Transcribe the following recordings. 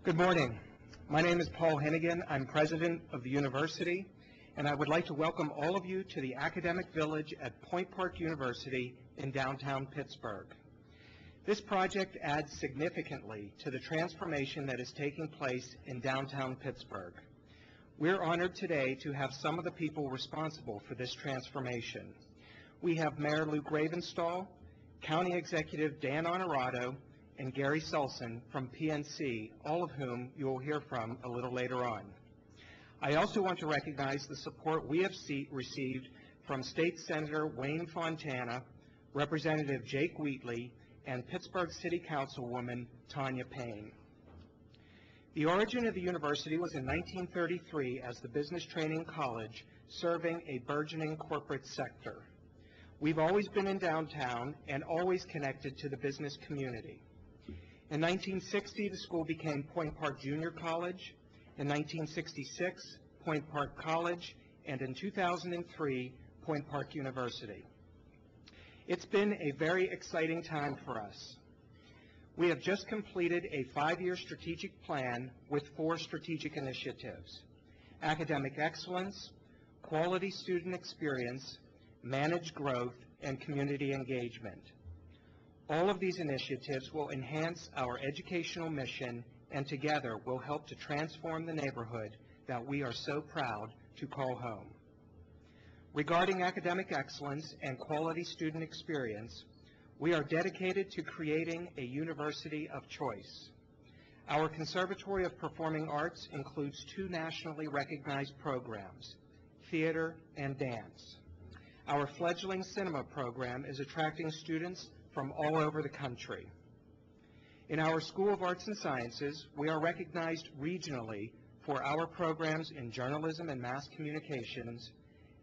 Good morning. My name is Paul Hennigan. I'm president of the university, and I would like to welcome all of you to the Academic Village at Point Park University in downtown Pittsburgh. This project adds significantly to the transformation that is taking place in downtown Pittsburgh. We're honored today to have some of the people responsible for this transformation. We have Mayor Luke Ravenstall, County Executive Dan Honorato, and Gary Sulson from PNC, all of whom you will hear from a little later on. I also want to recognize the support we have received from State Senator Wayne Fontana, Representative Jake Wheatley, and Pittsburgh City Councilwoman Tanya Payne. The origin of the university was in 1933 as the Business Training College, serving a burgeoning corporate sector. We've always been in downtown and always connected to the business community. In 1960, the school became Point Park Junior College. In 1966, Point Park College, and in 2003, Point Park University. It's been a very exciting time for us. We have just completed a 5-year strategic plan with 4 strategic initiatives: academic excellence, quality student experience, managed growth, and community engagement. All of these initiatives will enhance our educational mission and together will help to transform the neighborhood that we are so proud to call home. Regarding academic excellence and quality student experience, we are dedicated to creating a university of choice. Our Conservatory of Performing Arts includes 2 nationally recognized programs, theater and dance. Our fledgling cinema program is attracting students from all over the country. In our School of Arts and Sciences, we are recognized regionally for our programs in journalism and mass communications,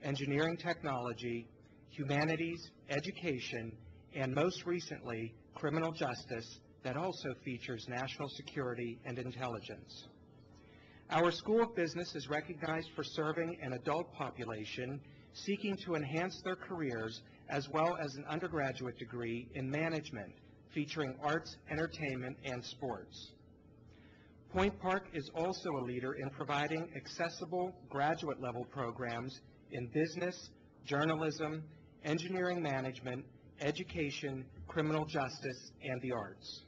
engineering technology, humanities, education, and most recently, criminal justice that also features national security and intelligence. Our School of Business is recognized for serving an adult population seeking to enhance their careers, as well as an undergraduate degree in management, featuring arts, entertainment, and sports. Point Park is also a leader in providing accessible graduate-level programs in business, journalism, engineering management, education, criminal justice, and the arts.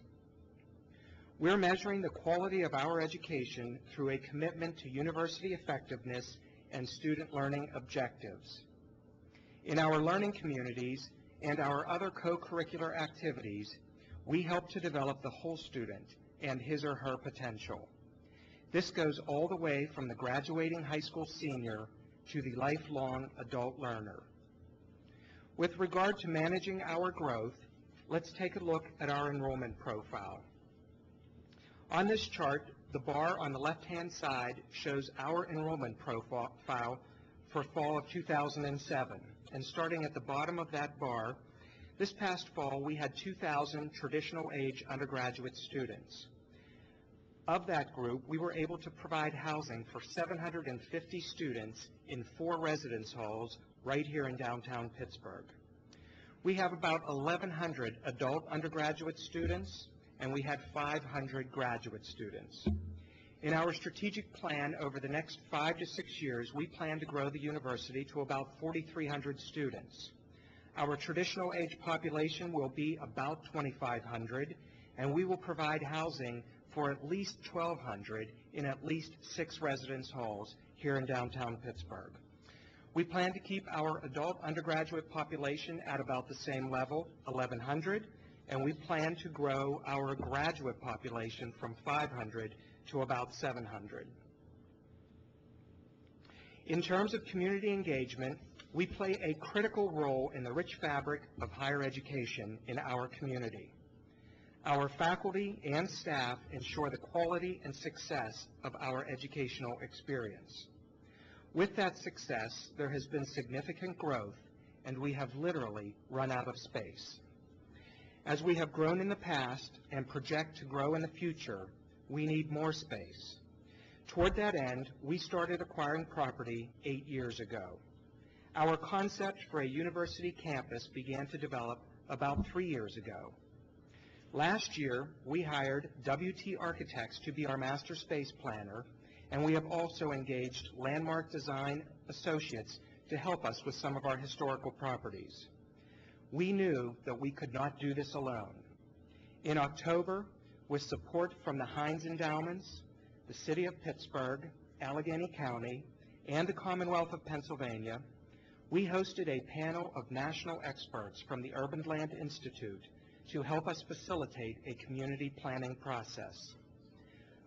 We're measuring the quality of our education through a commitment to university effectiveness and student learning objectives. In our learning communities and our other co-curricular activities, we help to develop the whole student and his or her potential. This goes all the way from the graduating high school senior to the lifelong adult learner. With regard to managing our growth, let's take a look at our enrollment profile. On this chart, the bar on the left-hand side shows our enrollment profile for fall of 2007. And starting at the bottom of that bar, this past fall we had 2,000 traditional age undergraduate students. Of that group, we were able to provide housing for 750 students in 4 residence halls right here in downtown Pittsburgh. We have about 1,100 adult undergraduate students, and we had 500 graduate students. In our strategic plan over the next 5 to 6 years, we plan to grow the university to about 4,300 students. Our traditional age population will be about 2,500, and we will provide housing for at least 1,200 in at least 6 residence halls here in downtown Pittsburgh. We plan to keep our adult undergraduate population at about the same level, 1,100, and we plan to grow our graduate population from 500 to about 700. In terms of community engagement, we play a critical role in the rich fabric of higher education in our community. Our faculty and staff ensure the quality and success of our educational experience. With that success, there has been significant growth, and we have literally run out of space. As we have grown in the past and project to grow in the future, we need more space. Toward that end, we started acquiring property 8 years ago. Our concept for a university campus began to develop about 3 years ago. Last year, we hired WT Architects to be our master space planner, and we have also engaged Landmark Design Associates to help us with some of our historical properties. We knew that we could not do this alone. In October, with support from the Heinz Endowments, the City of Pittsburgh, Allegheny County, and the Commonwealth of Pennsylvania, we hosted a panel of national experts from the Urban Land Institute to help us facilitate a community planning process.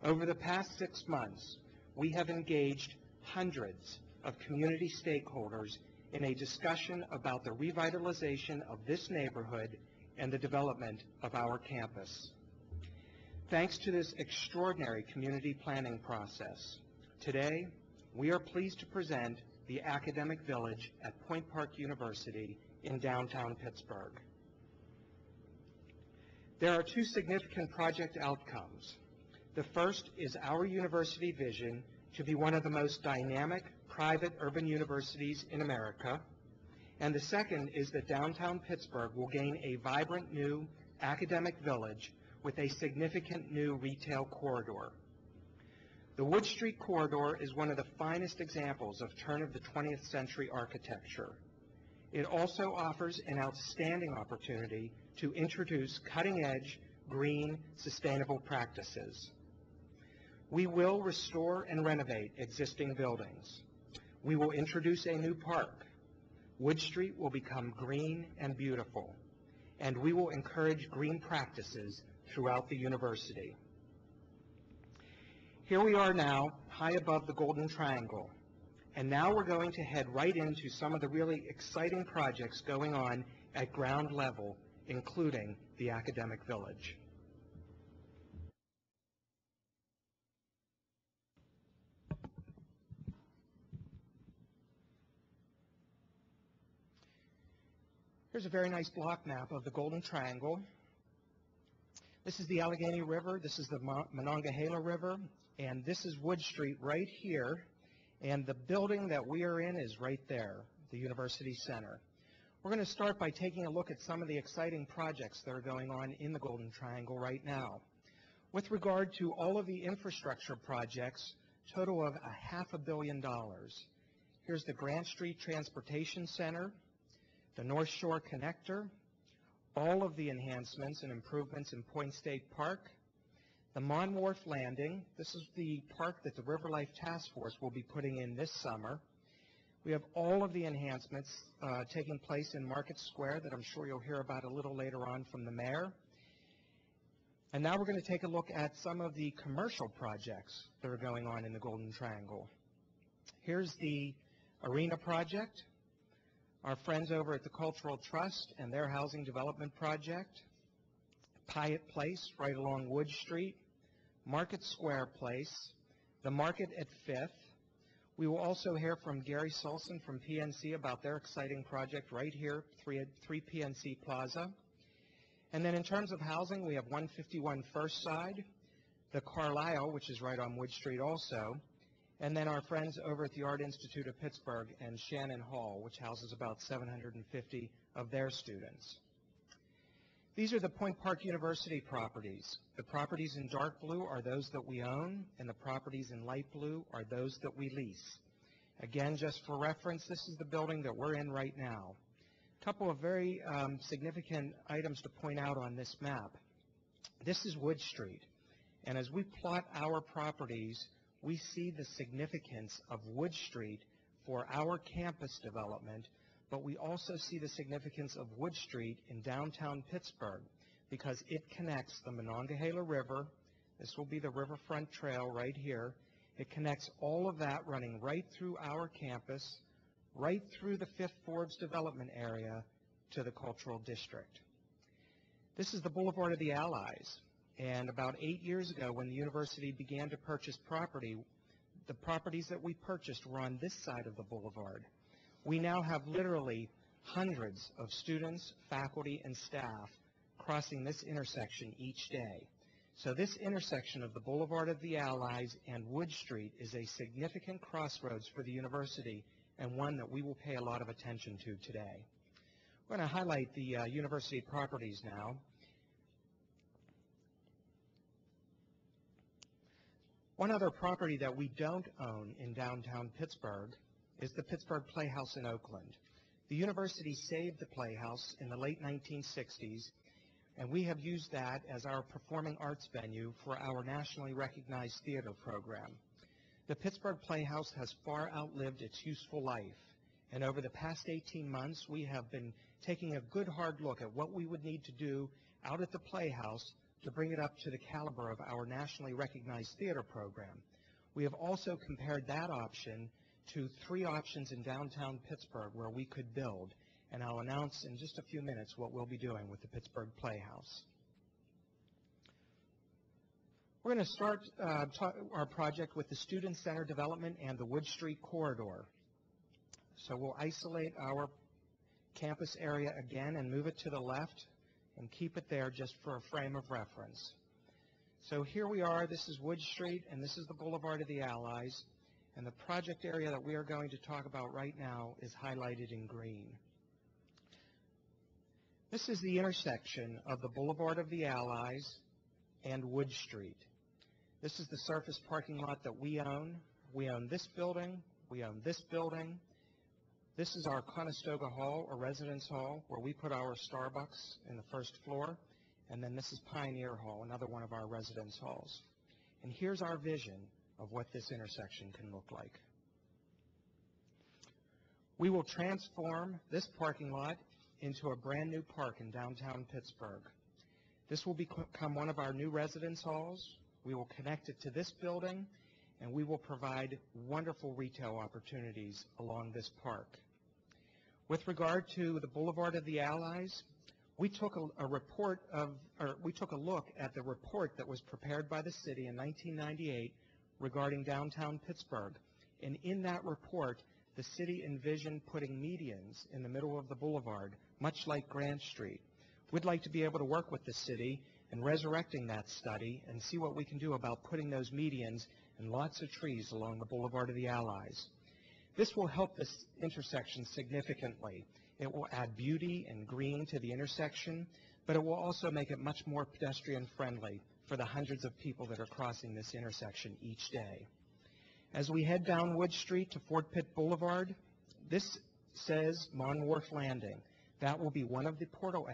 Over the past 6 months, we have engaged hundreds of community stakeholders in a discussion about the revitalization of this neighborhood and the development of our campus. Thanks to this extraordinary community planning process, today we are pleased to present the Academic Village at Point Park University in downtown Pittsburgh. There are two significant project outcomes. The first is our university vision to be one of the most dynamic private urban universities in America, and the second is that downtown Pittsburgh will gain a vibrant new academic village with a significant new retail corridor. The Wood Street corridor is one of the finest examples of turn of the 20th century architecture. It also offers an outstanding opportunity to introduce cutting-edge, green, sustainable practices. We will restore and renovate existing buildings. We will introduce a new park. Wood Street will become green and beautiful, and we will encourage green practices throughout the university. Here we are now, high above the Golden Triangle, and now we're going to head right into some of the really exciting projects going on at ground level, including the Academic Village. Here's a very nice block map of the Golden Triangle. This is the Allegheny River, this is the Monongahela River, and this is Wood Street right here, and the building that we are in is right there, the University Center. We're going to start by taking a look at some of the exciting projects that are going on in the Golden Triangle right now. With regard to all of the infrastructure projects, total of $500 million. Here's the Grant Street Transportation Center, the North Shore Connector, all of the enhancements and improvements in Point State Park, the Mon Wharf Landing. This is the park that the River Life Task Force will be putting in this summer. We have all of the enhancements taking place in Market Square that I'm sure you'll hear about a little later on from the mayor. And now we're going to take a look at some of the commercial projects that are going on in the Golden Triangle. Here's the Arena project, our friends over at the Cultural Trust and their housing development project, Pyatt Place right along Wood Street, Market Square Place, the Market at 5th. We will also hear from Gary Solson from PNC about their exciting project right here, 3 PNC Plaza. And then in terms of housing, we have 151 First Side, the Carlisle, which is right on Wood Street also, and then our friends over at the Art Institute of Pittsburgh and Shannon Hall, which houses about 750 of their students. These are the Point Park University properties. The properties in dark blue are those that we own, and the properties in light blue are those that we lease. Again, just for reference, this is the building that we're in right now. A couple of very significant items to point out on this map. This is Wood Street, and as we plot our properties, we see the significance of Wood Street for our campus development, but we also see the significance of Wood Street in downtown Pittsburgh because it connects the Monongahela River. This will be the Riverfront Trail right here. It connects all of that running right through our campus, right through the Fifth Forbes development area to the Cultural District. This is the Boulevard of the Allies. And about 8 years ago, when the university began to purchase property, the properties that we purchased were on this side of the boulevard. We now have literally hundreds of students, faculty, and staff crossing this intersection each day. So this intersection of the Boulevard of the Allies and Wood Street is a significant crossroads for the university and one that we will pay a lot of attention to today. We're going to highlight the university properties now. One other property that we don't own in downtown Pittsburgh is the Pittsburgh Playhouse in Oakland. The university saved the Playhouse in the late 1960s, and we have used that as our performing arts venue for our nationally recognized theater program. The Pittsburgh Playhouse has far outlived its useful life, and over the past 18 months, we have been taking a good hard look at what we would need to do out at the Playhouse to bring it up to the caliber of our nationally recognized theater program. We have also compared that option to 3 options in downtown Pittsburgh where we could build, and I'll announce in just a few minutes what we'll be doing with the Pittsburgh Playhouse. We're going to start our project with the Student Center development and the Wood Street corridor. So we'll isolate our campus area again and move it to the left and keep it there just for a frame of reference. So here we are. This is Wood Street, and this is the Boulevard of the Allies. And the project area that we are going to talk about right now is highlighted in green. This is the intersection of the Boulevard of the Allies and Wood Street. This is the surface parking lot that we own. We own this building. We own this building. This is our Conestoga Hall, or residence hall, where we put our Starbucks in the first floor. And then this is Pioneer Hall, another one of our residence halls. And here's our vision of what this intersection can look like. We will transform this parking lot into a brand new park in downtown Pittsburgh. This will become one of our new residence halls. We will connect it to this building, and we will provide wonderful retail opportunities along this park. With regard to the Boulevard of the Allies, we took a look at the report that was prepared by the city in 1998 regarding downtown Pittsburgh. And in that report, the city envisioned putting medians in the middle of the boulevard, much like Grant Street. We'd like to be able to work with the city in resurrecting that study and see what we can do about putting those medians and lots of trees along the Boulevard of the Allies. This will help this intersection significantly. It will add beauty and green to the intersection, but it will also make it much more pedestrian friendly for the hundreds of people that are crossing this intersection each day. As we head down Wood Street to Fort Pitt Boulevard, this says Mon Wharf Landing. That will be one of the portal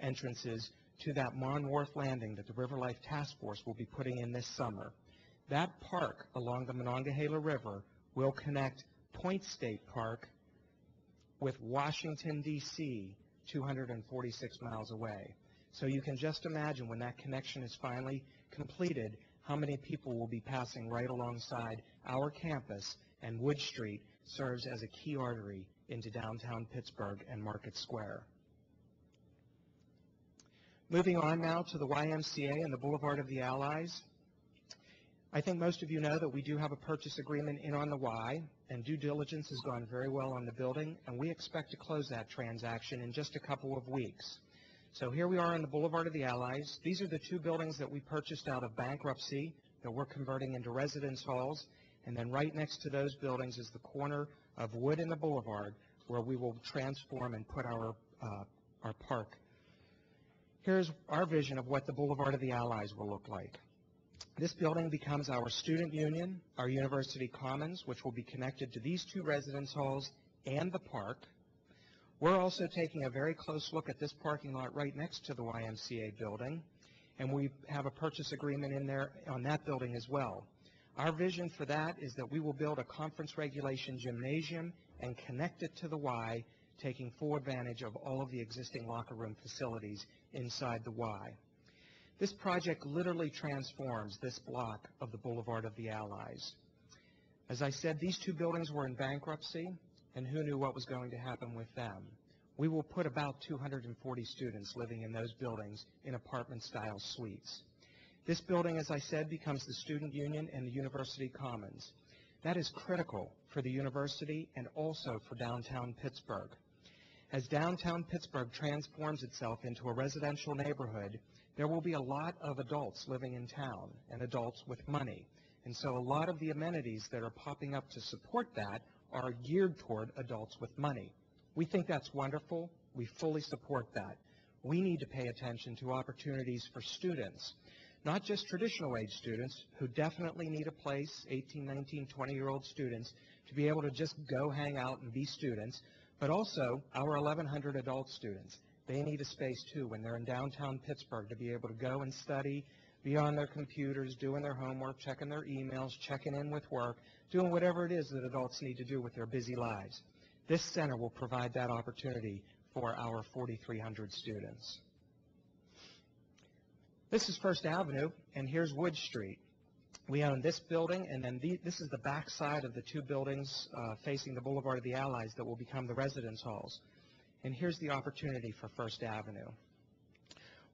entrances to that Mon Wharf Landing that the River Life Task Force will be putting in this summer. That park along the Monongahela River will connect Point State Park with Washington, D.C., 246 miles away. So you can just imagine when that connection is finally completed, how many people will be passing right alongside our campus, and Wood Street serves as a key artery into downtown Pittsburgh and Market Square. Moving on now to the YMCA and the Boulevard of the Allies. I think most of you know that we do have a purchase agreement in on the Y, and due diligence has gone very well on the building, and we expect to close that transaction in just a couple of weeks. So here we are on the Boulevard of the Allies. These are the 2 buildings that we purchased out of bankruptcy that we're converting into residence halls, and then right next to those buildings is the corner of Wood and the Boulevard, where we will transform and put our park. Here's our vision of what the Boulevard of the Allies will look like. This building becomes our student union, our university commons, which will be connected to these 2 residence halls and the park. We're also taking a very close look at this parking lot right next to the YMCA building, and we have a purchase agreement in there on that building as well. Our vision for that is that we will build a conference regulation gymnasium and connect it to the Y, taking full advantage of all of the existing locker room facilities inside the Y. This project literally transforms this block of the Boulevard of the Allies. As I said, these 2 buildings were in bankruptcy, and who knew what was going to happen with them? We will put about 240 students living in those buildings in apartment-style suites. This building, as I said, becomes the student union and the university commons. That is critical for the university and also for downtown Pittsburgh. As downtown Pittsburgh transforms itself into a residential neighborhood, there will be a lot of adults living in town and adults with money. And so a lot of the amenities that are popping up to support that are geared toward adults with money. We think that's wonderful. We fully support that. We need to pay attention to opportunities for students. not just traditional age students who definitely need a place, 18, 19, 20-year-old students, to be able to just go hang out and be students, but also our 1,100 adult students. They need a space too when they're in downtown Pittsburgh to be able to go and study, be on their computers, doing their homework, checking their emails, checking in with work, doing whatever it is that adults need to do with their busy lives. This center will provide that opportunity for our 4,300 students. This is First Avenue, and here's Wood Street. We own this building, and then this is the back side of the two buildings facing the Boulevard of the Allies that will become the residence halls. And here's the opportunity for First Avenue.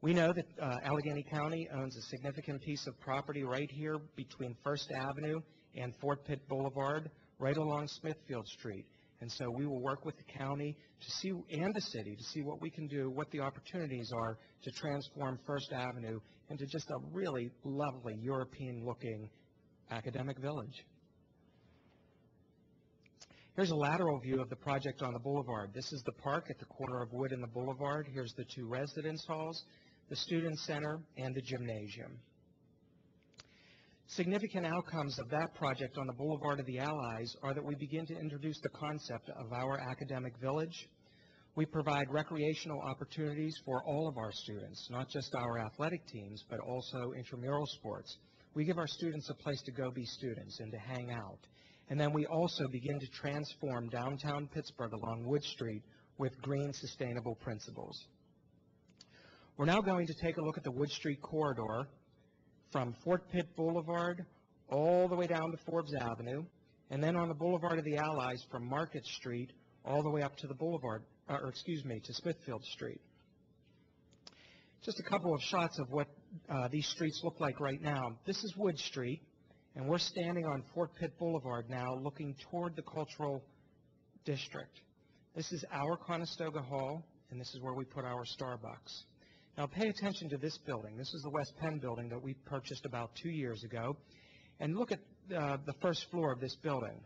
We know that Allegheny County owns a significant piece of property right here between First Avenue and Fort Pitt Boulevard, right along Smithfield Street. And so we will work with the county to see, and the city, to see what we can do, what the opportunities are to transform First Avenue into just a really lovely European-looking academic village. Here's a lateral view of the project on the Boulevard. This is the park at the corner of Wood and the Boulevard. Here's the two residence halls, the student center, and the gymnasium. Significant outcomes of that project on the Boulevard of the Allies are that we begin to introduce the concept of our academic village. We provide recreational opportunities for all of our students, not just our athletic teams, but also intramural sports. We give our students a place to go be students and to hang out. And then we also begin to transform downtown Pittsburgh along Wood Street with green, sustainable principles. We're now going to take a look at the Wood Street corridor from Fort Pitt Boulevard all the way down to Forbes Avenue, and then on the Boulevard of the Allies from Market Street all the way up to the to Smithfield Street. Just a couple of shots of what these streets look like right now. This is Wood Street, and we're standing on Fort Pitt Boulevard now looking toward the Cultural District. This is our Conestoga Hall, and this is where we put our Starbucks. Now pay attention to this building. This is the West Penn building that we purchased about 2 years ago. And look at the first floor of this building.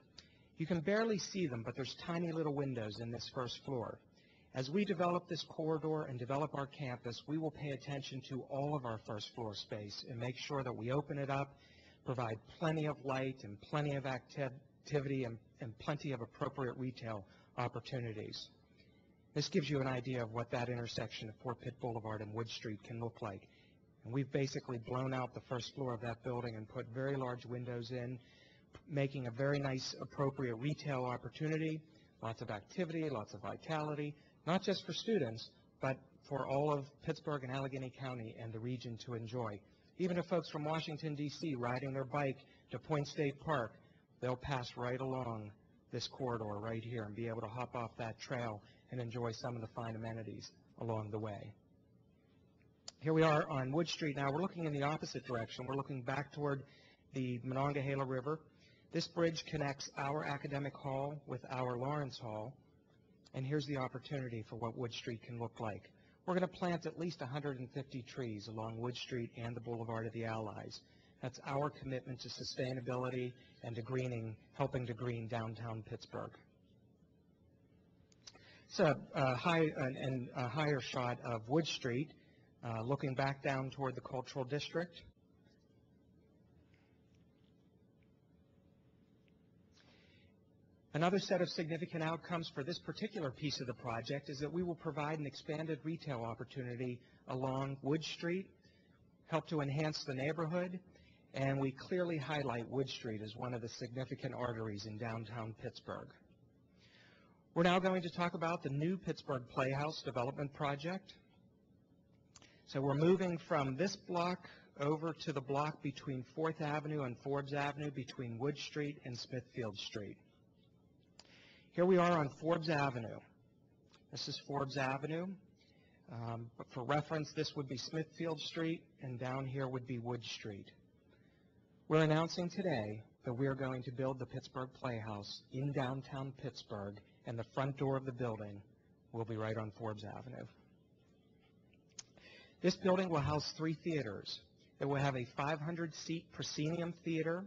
You can barely see them, but there's tiny little windows in this first floor. As we develop this corridor and develop our campus, we will pay attention to all of our first floor space and make sure that we open it up, provide plenty of light and plenty of activity and plenty of appropriate retail opportunities. This gives you an idea of what that intersection of Fort Pitt Boulevard and Wood Street can look like. And we've basically blown out the first floor of that building and put very large windows in, making a very nice, appropriate retail opportunity, lots of activity, lots of vitality, not just for students, but for all of Pittsburgh and Allegheny County and the region to enjoy. Even if folks from Washington, D.C. riding their bike to Point State Park, they'll pass right along this corridor right here and be able to hop off that trail and enjoy some of the fine amenities along the way. Here we are on Wood Street now. We're looking in the opposite direction. We're looking back toward the Monongahela River. This bridge connects our academic hall with our Lawrence Hall, and here's the opportunity for what Wood Street can look like. We're going to plant at least 150 trees along Wood Street and the Boulevard of the Allies. That's our commitment to sustainability and to greening, helping to green downtown Pittsburgh. It's a higher shot of Wood Street, looking back down toward the Cultural District. Another set of significant outcomes for this particular piece of the project is that we will provide an expanded retail opportunity along Wood Street, help to enhance the neighborhood, and we clearly highlight Wood Street as one of the significant arteries in downtown Pittsburgh. We're now going to talk about the new Pittsburgh Playhouse development project. So we're moving from this block over to the block between 4th Avenue and Forbes Avenue, between Wood Street and Smithfield Street. Here we are on Forbes Avenue. This is Forbes Avenue. But for reference, this would be Smithfield Street, and down here would be Wood Street. We're announcing today that we are going to build the Pittsburgh Playhouse in downtown Pittsburgh, and the front door of the building will be right on Forbes Avenue. This building will house 3 theaters. It will have a 500-seat proscenium theater,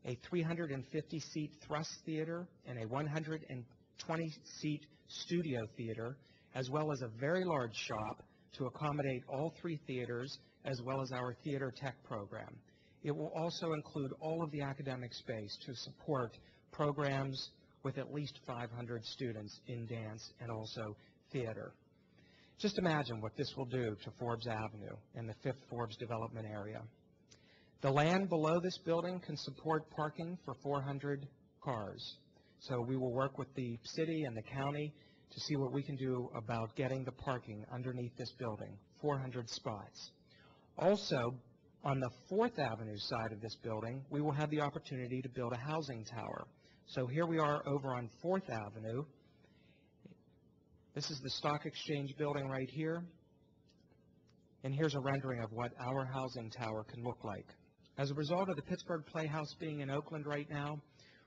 a 350-seat thrust theater, and a 120-seat studio theater, as well as a very large shop to accommodate all 3 theaters, as well as our theater tech program. It will also include all of the academic space to support programs with at least 500 students in dance and also theater. Just imagine what this will do to Forbes Avenue and the 5th Forbes development area. The land below this building can support parking for 400 cars. So we will work with the city and the county to see what we can do about getting the parking underneath this building, 400 spots. Also, on the 4th Avenue side of this building, we will have the opportunity to build a housing tower. So here we are over on 4th Avenue. This is the Stock Exchange building right here. And here's a rendering of what our housing tower can look like. As a result of the Pittsburgh Playhouse being in Oakland right now,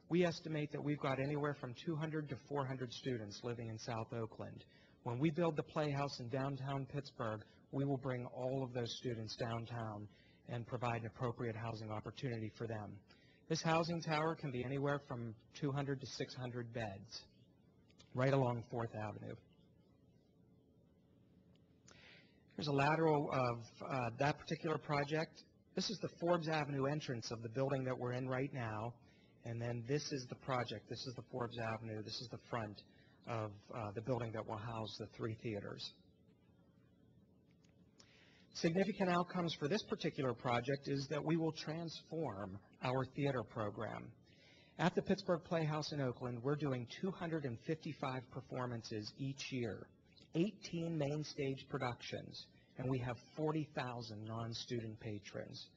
we estimate that we've got anywhere from 200 to 400 students living in South Oakland. When we build the Playhouse in downtown Pittsburgh, we will bring all of those students downtown and provide an appropriate housing opportunity for them. This housing tower can be anywhere from 200 to 600 beds, right along 4th Avenue. Here's a lateral of that particular project. This is the Forbes Avenue entrance of the building that we're in right now. And then this is the project. This is the Forbes Avenue. This is the front of the building that will house the 3 theaters. Significant outcomes for this particular project is that we will transform our theater program. At the Pittsburgh Playhouse in Oakland, we're doing 255 performances each year, 18 main stage productions, and we have 40,000 non-student patrons.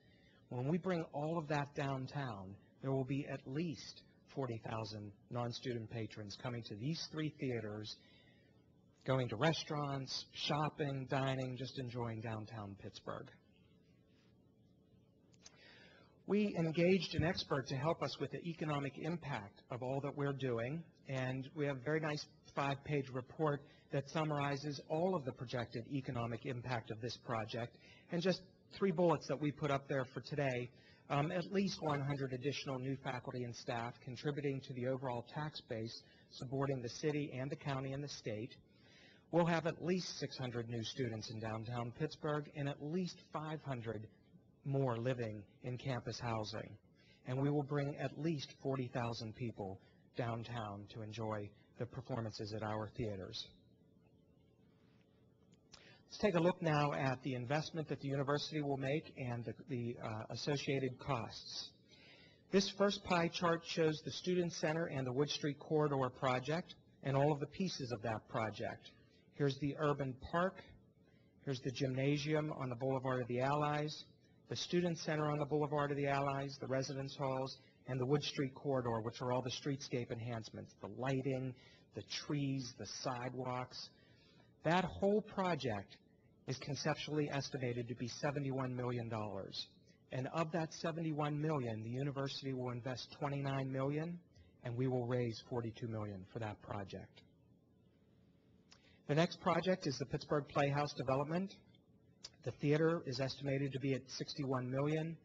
When we bring all of that downtown, there will be at least 40,000 non-student patrons coming to these 3 theaters, going to restaurants, shopping, dining, just enjoying downtown Pittsburgh. We engaged an expert to help us with the economic impact of all that we're doing, and we have a very nice 5-page report that summarizes all of the projected economic impact of this project, and just 3 bullets that we put up there for today. At least 100 additional new faculty and staff contributing to the overall tax base, supporting the city and the county and the state. We'll have at least 600 new students in downtown Pittsburgh and at least 500 more living in campus housing. And we will bring at least 40,000 people downtown to enjoy the performances at our theaters. Let's take a look now at the investment that the university will make and the associated costs. This first pie chart shows the Student Center and the Wood Street Corridor project and all of the pieces of that project. Here's the urban park. Here's the gymnasium on the Boulevard of the Allies, the Student Center on the Boulevard of the Allies, the residence halls, and the Wood Street Corridor, which are all the streetscape enhancements, the lighting, the trees, the sidewalks. That whole project is conceptually estimated to be $71 million. And of that $71 million, the university will invest $29 million, and we will raise $42 million for that project. The next project is the Pittsburgh Playhouse development. The theater is estimated to be at $61 million,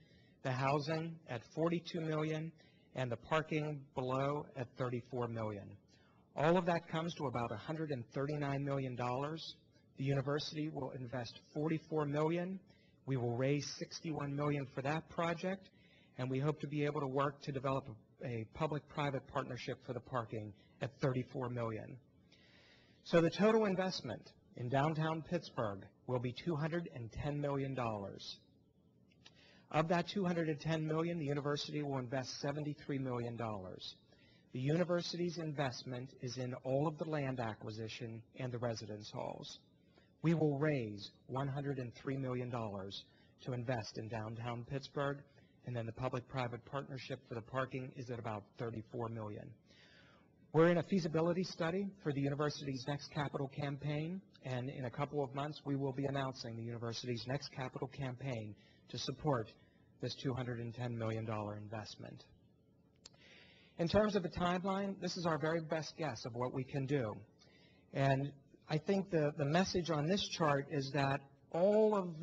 the housing at $42 million, and the parking below at $34 million. All of that comes to about $139 million. The university will invest $44 million. We will raise $61 million for that project, and we hope to be able to work to develop a public-private partnership for the parking at $34 million. So the total investment in downtown Pittsburgh will be $210 million. Of that $210 million, the university will invest $73 million. The university's investment is in all of the land acquisition and the residence halls. We will raise $103 million to invest in downtown Pittsburgh, and then the public-private partnership for the parking is at about $34 million. We're in a feasibility study for the university's next capital campaign, and in a couple of months we will be announcing the university's next capital campaign to support this $210 million investment. In terms of the timeline, this is our very best guess of what we can do. And I think the message on this chart is that all of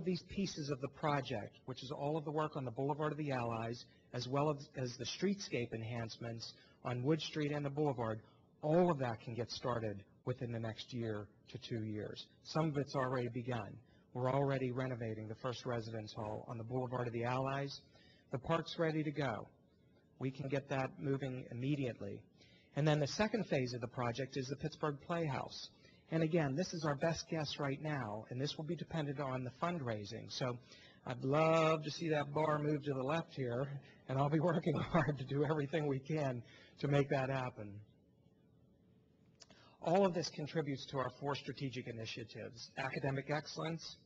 these pieces of the project, which is all of the work on the Boulevard of the Allies, as well as the streetscape enhancements on Wood Street and the Boulevard, all of that can get started within the next year to 2 years. Some of it's already begun. We're already renovating the first residence hall on the Boulevard of the Allies. The park's ready to go. We can get that moving immediately. And then the second phase of the project is the Pittsburgh Playhouse. And again, this is our best guess right now, and this will be dependent on the fundraising. So I'd love to see that bar move to the left here, and I'll be working hard to do everything we can to make that happen. All of this contributes to our 4 strategic initiatives: academic excellence,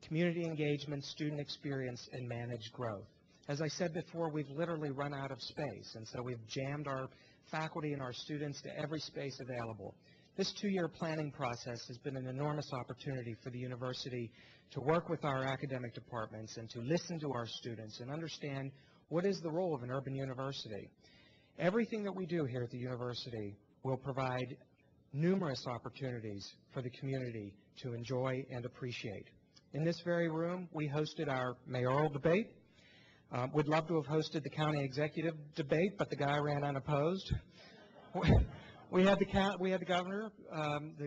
community engagement, student experience, and managed growth. As I said before, we've literally run out of space, and so we've jammed our faculty and our students to every space available. This 2-year planning process has been an enormous opportunity for the university to work with our academic departments and to listen to our students and understand what is the role of an urban university. Everything that we do here at the university will provide numerous opportunities for the community to enjoy and appreciate. In this very room, we hosted our mayoral debate. We'd love to have hosted the county executive debate, but the guy ran unopposed. We had the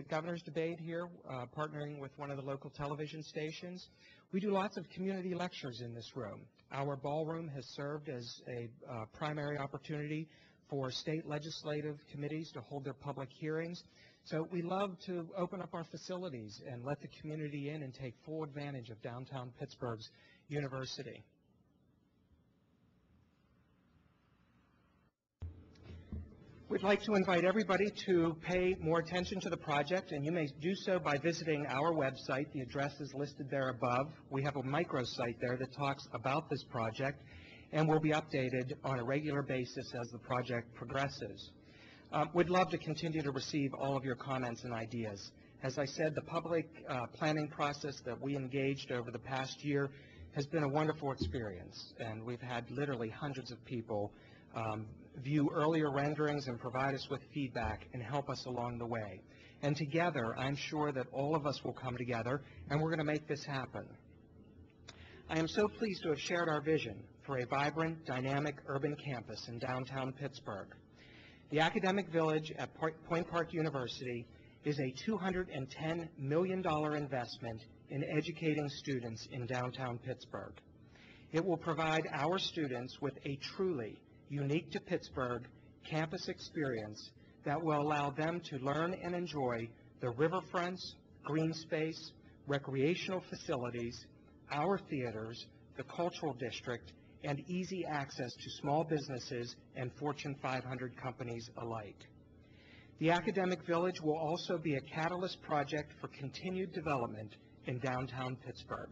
governor's debate here, partnering with one of the local television stations. We do lots of community lectures in this room. Our ballroom has served as a primary opportunity for state legislative committees to hold their public hearings. So we love to open up our facilities and let the community in and take full advantage of downtown Pittsburgh's university. We'd like to invite everybody to pay more attention to the project, and you may do so by visiting our website. The address is listed there above. We have a microsite there that talks about this project and will be updated on a regular basis as the project progresses. We'd love to continue to receive all of your comments and ideas. As I said, the public planning process that we engaged over the past year has been a wonderful experience, and we've had literally hundreds of people view earlier renderings and provide us with feedback and help us along the way. And together, I'm sure that all of us will come together, and we're going to make this happen. I am so pleased to have shared our vision for a vibrant, dynamic urban campus in downtown Pittsburgh. The Academic Village at Point Park University is a $210 million investment in educating students in downtown Pittsburgh. It will provide our students with a truly unique to Pittsburgh campus experience that will allow them to learn and enjoy the riverfronts, green space, recreational facilities, our theaters, the cultural district, and easy access to small businesses and Fortune 500 companies alike. The Academic Village will also be a catalyst project for continued development in downtown Pittsburgh.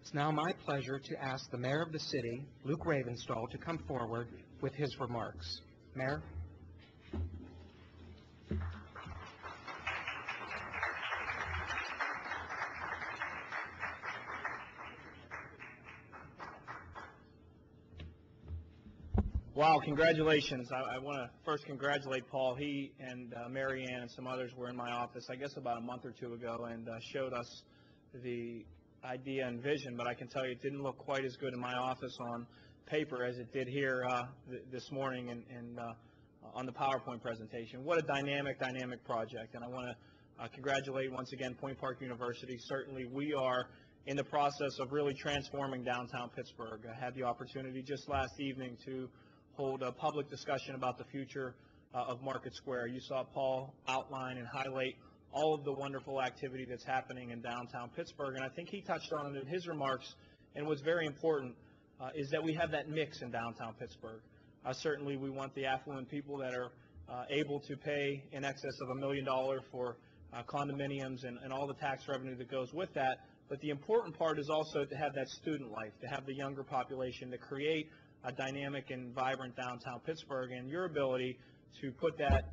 It's now my pleasure to ask the Mayor of the city, Luke Ravenstahl, to come forward with his remarks. Mayor? Wow, congratulations. I want to first congratulate Paul. He and Mary Ann and some others were in my office, I guess about a month or 2 ago, and showed us the idea and vision, but I can tell you it didn't look quite as good in my office on paper as it did here this morning and on the PowerPoint presentation. What a dynamic project, and I want to congratulate once again Point Park University. Certainly we are in the process of really transforming downtown Pittsburgh. I had the opportunity just last evening to hold a public discussion about the future of Market Square. You saw Paul outline and highlight all of the wonderful activity that's happening in downtown Pittsburgh, and I think he touched on it in his remarks, and what's very important is that we have that mix in downtown Pittsburgh. Certainly we want the affluent people that are able to pay in excess of $1 million for condominiums and all the tax revenue that goes with that, but the important part is also to have that student life, to have the younger population, to create a dynamic and vibrant downtown Pittsburgh, and your ability to put that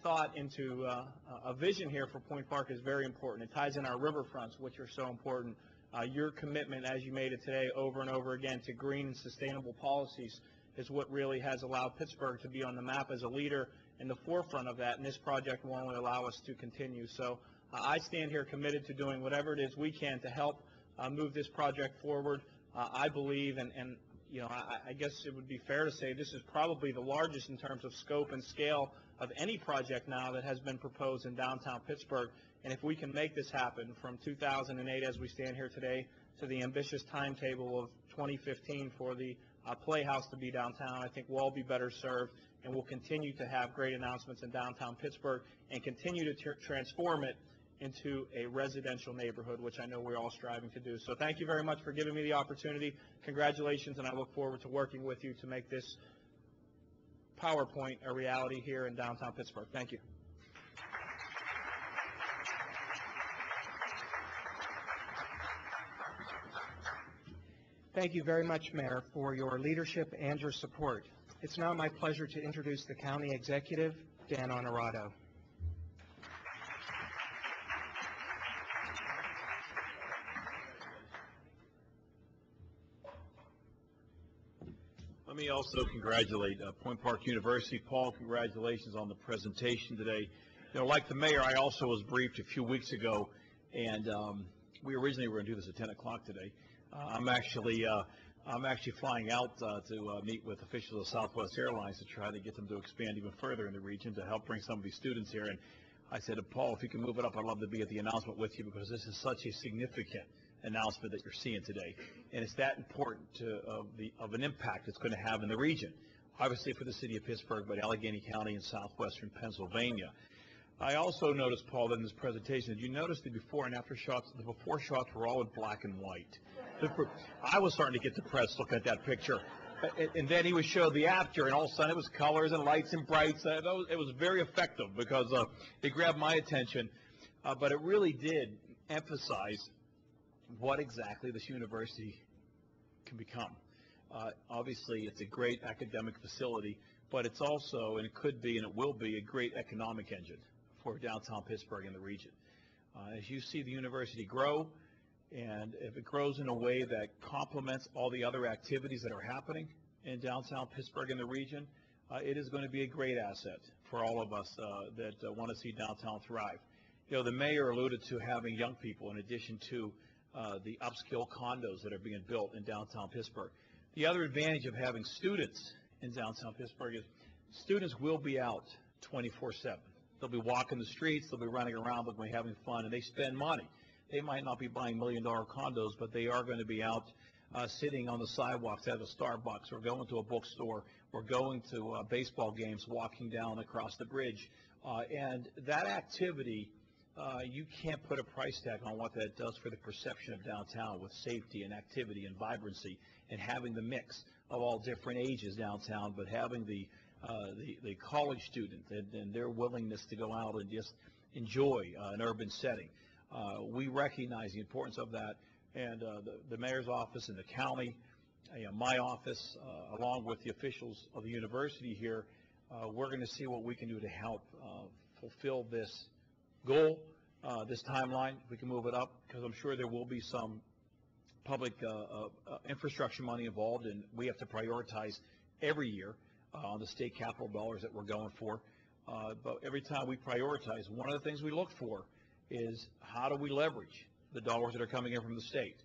thought into a vision here for Point Park is very important. It ties in our riverfronts, which are so important. Your commitment, as you made it today over and over again, to green and sustainable policies is what really has allowed Pittsburgh to be on the map as a leader in the forefront of that, and this project will only allow us to continue. So I stand here committed to doing whatever it is we can to help move this project forward. I believe, and you know, I guess it would be fair to say this is probably the largest in terms of scope and scale of any project now that has been proposed in downtown Pittsburgh. And if we can make this happen from 2008 as we stand here today to the ambitious timetable of 2015 for the Playhouse to be downtown, I think we'll all be better served, and we'll continue to have great announcements in downtown Pittsburgh and continue to transform it into a residential neighborhood, which I know we're all striving to do. So thank you very much for giving me the opportunity. Congratulations, and I look forward to working with you to make this PowerPoint a reality here in downtown Pittsburgh. Thank you. Thank you very much, Mayor, for your leadership and your support. It's now my pleasure to introduce the County Executive, Dan Honorato. Let me also congratulate Point Park University. Paul, congratulations on the presentation today. You know, like the mayor, I also was briefed a few weeks ago, and we originally were going to do this at 10 o'clock today. I'm actually flying out to meet with officials of Southwest Airlines to try to get them to expand even further in the region to help bring some of these students here. And I said to Paul, if you can move it up, I'd love to be at the announcement with you, because this is such a significant announcement that you're seeing today, and it's that important of an impact it's going to have in the region, obviously for the city of Pittsburgh, but Allegheny County and southwestern Pennsylvania. I also noticed, Paul, in this presentation, did you notice the before and after shots? The before shots were all in black and white. I was starting to get depressed looking at that picture, and then he would show the after, and all of a sudden it was colors and lights and brights. It was very effective because it grabbed my attention, but it really did emphasize what exactly this university can become. Obviously, it's a great academic facility, but it's also, and it could be, and it will be, a great economic engine for downtown Pittsburgh and the region. As you see the university grow, and if it grows in a way that complements all the other activities that are happening in downtown Pittsburgh and the region, it is going to be a great asset for all of us that want to see downtown thrive. You know, the mayor alluded to having young people in addition to the upscale condos that are being built in downtown Pittsburgh. The other advantage of having students in downtown Pittsburgh is students will be out 24/7. They'll be walking the streets, they'll be running around, they'll be having fun, and they spend money. They might not be buying million-dollar condos, but they are going to be out sitting on the sidewalks at a Starbucks, or going to a bookstore, or going to baseball games, walking down across the bridge. And that activity, you can't put a price tag on what that does for the perception of downtown, with safety and activity and vibrancy, and having the mix of all different ages downtown, but having the college student and their willingness to go out and just enjoy an urban setting. We recognize the importance of that, and the mayor's office and the county, my office, along with the officials of the university here, we're going to see what we can do to help fulfill this goal, this timeline. We can move it up, because I'm sure there will be some public infrastructure money involved, and we have to prioritize every year on the state capital dollars that we're going for. But every time we prioritize, one of the things we look for is how do we leverage the dollars that are coming in from the state.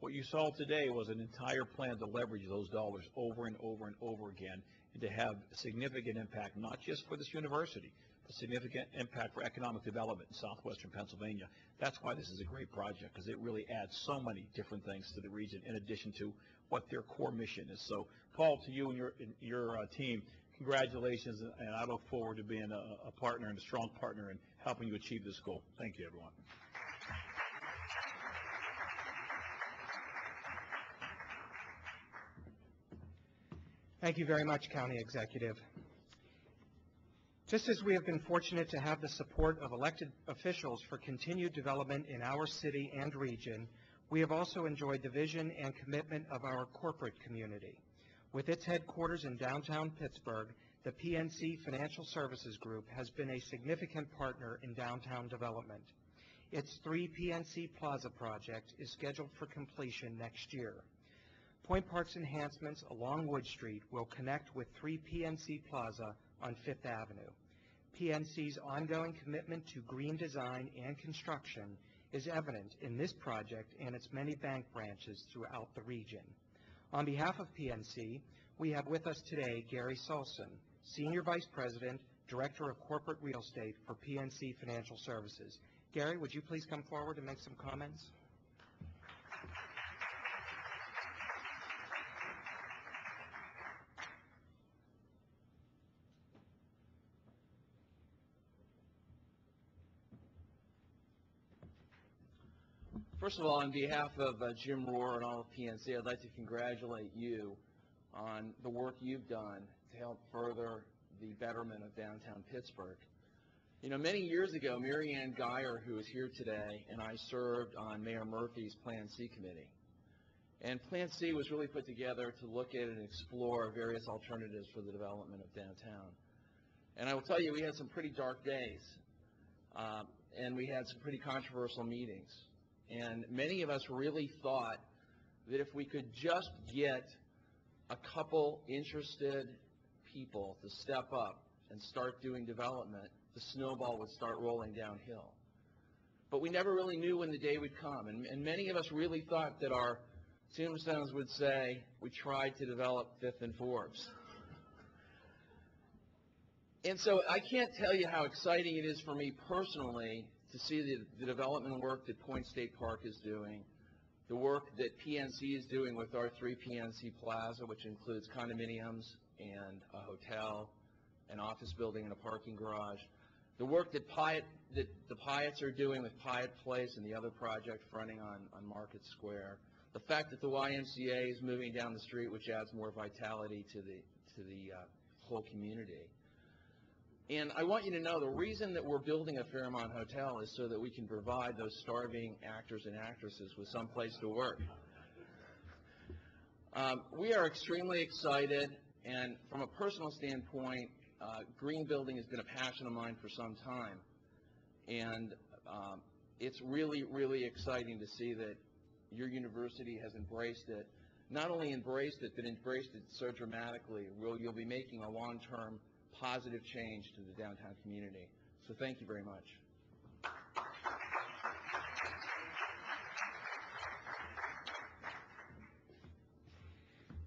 What you saw today was an entire plan to leverage those dollars over and over and over again, and to have a significant impact, not just for this university, but significant impact for economic development in southwestern Pennsylvania. That's why this is a great project, because it really adds so many different things to the region, in addition to what their core mission is. So, Paul, to you and your team, congratulations, and I look forward to being a partner, and a strong partner, in helping you achieve this goal. Thank you, everyone. Thank you very much, County Executive. Just as we have been fortunate to have the support of elected officials for continued development in our city and region, we have also enjoyed the vision and commitment of our corporate community. With its headquarters in downtown Pittsburgh, the PNC Financial Services Group has been a significant partner in downtown development. Its 3 PNC Plaza project is scheduled for completion next year. Point Park's enhancements along Wood Street will connect with 3 PNC Plaza on Fifth Avenue. PNC's ongoing commitment to green design and construction is evident in this project and its many bank branches throughout the region. On behalf of PNC, we have with us today Gary Solson, Senior Vice President, Director of Corporate Real Estate for PNC Financial Services. Gary, would you please come forward and make some comments? First of all, on behalf of Jim Rohr and all of PNC, I'd like to congratulate you on the work you've done to help further the betterment of downtown Pittsburgh. You know, many years ago, Mary Ann Geyer, who is here today, and I served on Mayor Murphy's Plan C committee. And Plan C was really put together to look at and explore various alternatives for the development of downtown. And I will tell you, we had some pretty dark days, and we had some pretty controversial meetings. And many of us really thought that if we could just get a couple interested people to step up and start doing development, the snowball would start rolling downhill. But we never really knew when the day would come. And many of us really thought that our tombstones would say, we tried to develop Fifth and Forbes. And so I can't tell you how exciting it is for me personally to see the development work that Point State Park is doing, the work that PNC is doing with our 3 PNC Plaza, which includes condominiums and a hotel, an office building and a parking garage, the work that the Pyatts are doing with Pyatt Place and the other project fronting on Market Square, the fact that the YMCA is moving down the street, which adds more vitality to the whole community. And I want you to know the reason that we're building a Fairmont Hotel is so that we can provide those starving actors and actresses with some place to work. We are extremely excited, and from a personal standpoint, green building has been a passion of mine for some time. And it's really, really exciting to see that your university has embraced it. Not only embraced it, but embraced it so dramatically. You'll be making a long-term positive change to the downtown community. So thank you very much.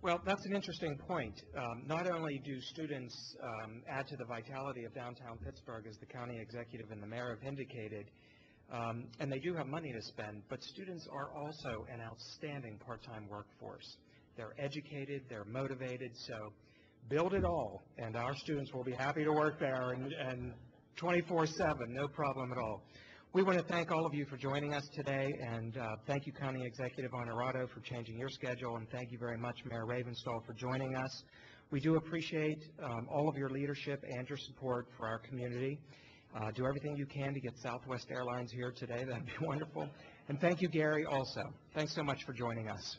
Well, that's an interesting point. Not only do students add to the vitality of downtown Pittsburgh, as the county executive and the mayor have indicated, and they do have money to spend, but students are also an outstanding part-time workforce. They're educated, they're motivated, so build it all, and our students will be happy to work there and 24/7, no problem at all. We want to thank all of you for joining us today, and thank you, County Executive Honorado, for changing your schedule, and thank you very much, Mayor Ravenstall, for joining us. We do appreciate all of your leadership and your support for our community. Do everything you can to get Southwest Airlines here today. That'd be wonderful. And thank you, Gary, also. Thanks so much for joining us.